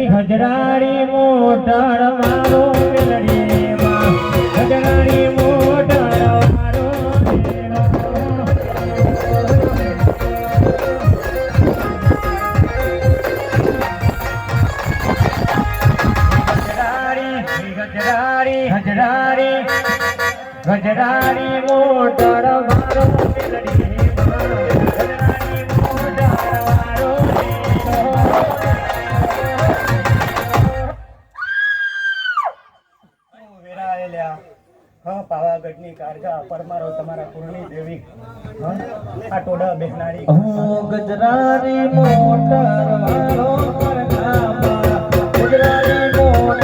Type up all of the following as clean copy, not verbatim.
હજરારી motor મારો મેલડી માં હજરારી motor મારો હજરારી મોટર મારો મેલડી પાવાગઢની કારજા પરમારો તમારા પૂર્ણી દેવી આ ટોડા બેહનારી ગજરારી મોટર વાળો ગજરારી મોટર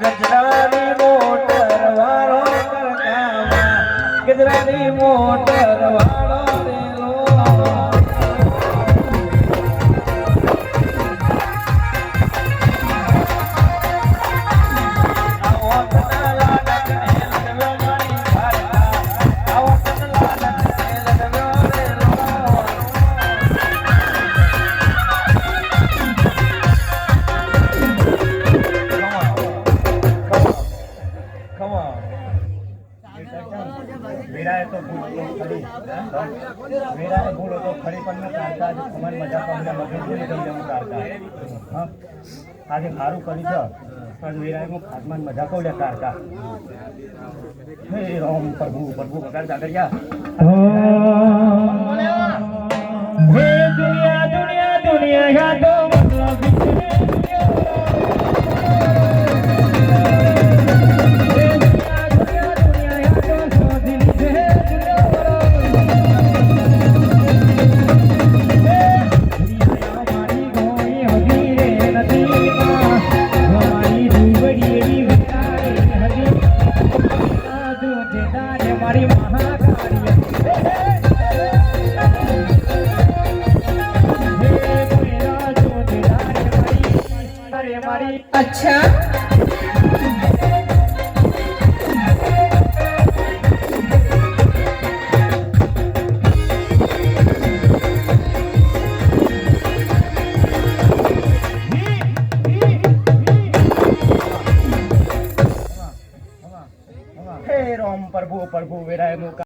ગજરારી મોટર વાળો ગજરારી મોટર વાળો રેલો વેરાએ તો ભૂલ તો ખરી વેરાએ ભૂલ તો ખરી પણ મેં કાઢતા આજે ખમણ મજા તમને મગજની તમને હું કાઢતા હા આજે સારું કરી છે પણ વેરાએ હું ખાસમાં મજા કહું લે કાઢતા હે રામ પ્રભુ પ્રભુ વગાડ જાગરિયા હે દુનિયા દુનિયા દુનિયા યાદો अच्छा